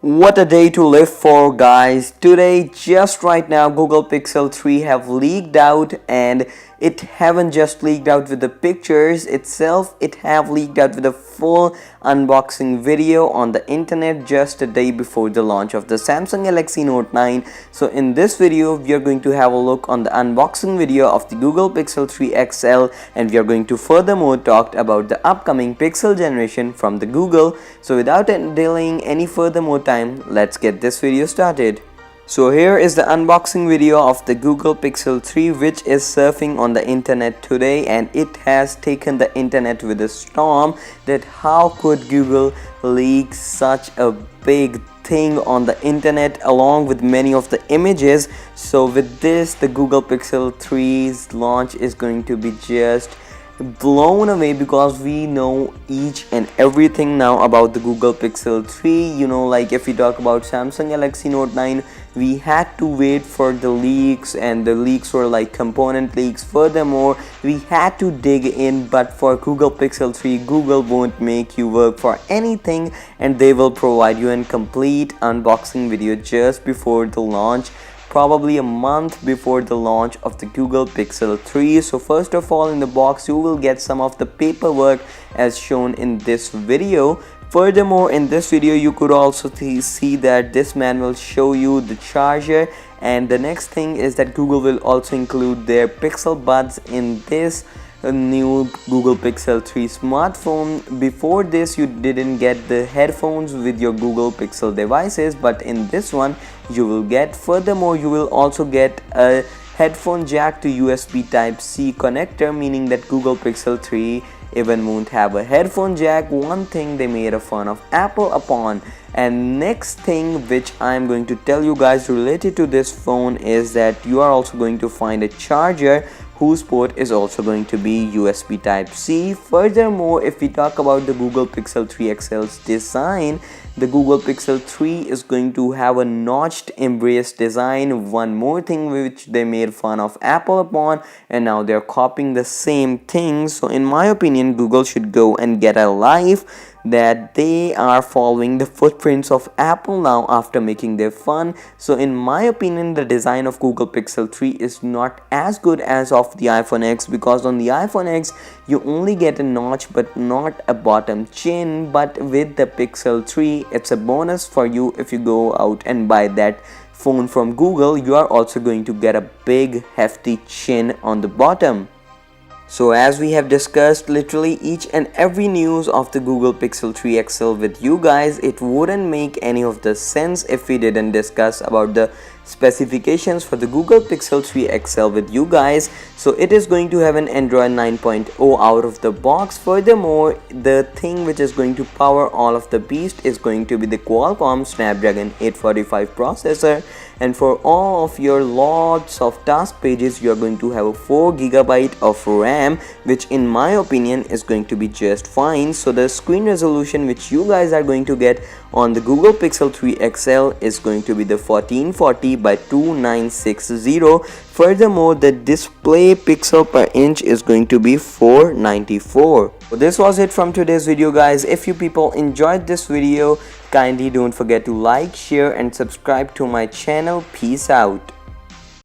What a day to live for, guys. Today, just right now, Google Pixel 3 have leaked out, and it haven't just leaked out with the pictures itself, it have leaked out with a full unboxing video on the internet just a day before the launch of the Samsung Galaxy Note 9. So in this video, we are going to have a look on the unboxing video of the Google Pixel 3 XL, and we are going to furthermore talk about the upcoming Pixel generation from the Google. So without delaying any further more time, let's get this video started. So here is the unboxing video of the Google Pixel 3, which is surfing on the internet today, and it has taken the internet with a storm that how could Google leak such a big thing on the internet along with many of the images. So with this, the Google Pixel 3's launch is going to be just blown away because we know each and everything now about the Google Pixel 3. Like if we talk about Samsung Galaxy Note 9, we had to wait for the leaks, and the leaks were like component leaks. Furthermore, we had to dig in, but for Google Pixel 3, Google won't make you work for anything, and they will provide you a complete unboxing video just before the launch, probably a month before the launch of the Google Pixel 3. So first of all, in the box you will get some of the paperwork as shown in this video. Furthermore, in this video you could also see that this man will show you the charger, and the next thing is that Google will also include their Pixel Buds in this new Google Pixel 3 smartphone. Before this, you didn't get the headphones with your Google Pixel devices, but in this one you will get. Furthermore, you will also get a headphone jack to USB Type-C connector, meaning that Google Pixel 3 even won't have a headphone jack. One thing they made a fun of Apple upon. And next thing which I'm going to tell you guys related to this phone is that you are also going to find a charger whose port is also going to be USB Type-C. Furthermore, if we talk about the Google Pixel 3 XL's design, the Google Pixel 3 is going to have a notched embrace design. One more thing which they made fun of Apple upon, and now they're copying the same thing. So in my opinion, Google should go and get a life that they are following the footprints of Apple now after making their fun. So in my opinion, the design of Google Pixel 3 is not as good as of the iPhone X, because on the iPhone X you only get a notch but not a bottom chin, but with the Pixel 3 it's a bonus for you. If you go out and buy that phone from Google, you are also going to get a big hefty chin on the bottom. So as we have discussed literally each and every news of the Google Pixel 3 XL with you guys, it wouldn't make any of the sense if we didn't discuss about the specifications for the Google Pixel 3 XL with you guys. So it is going to have an Android 9.0 out of the box. Furthermore, the thing which is going to power all of the beast is going to be the Qualcomm Snapdragon 845 processor, and for all of your lots of task pages you are going to have a 4GB of RAM, which in my opinion is going to be just fine. So the screen resolution which you guys are going to get on the Google Pixel 3 XL is going to be the 1440 by 2960. Furthermore, the display pixel per inch is going to be 494. So this was it from today's video, guys. If you people enjoyed this video, kindly don't forget to like, share and subscribe to my channel. Peace out.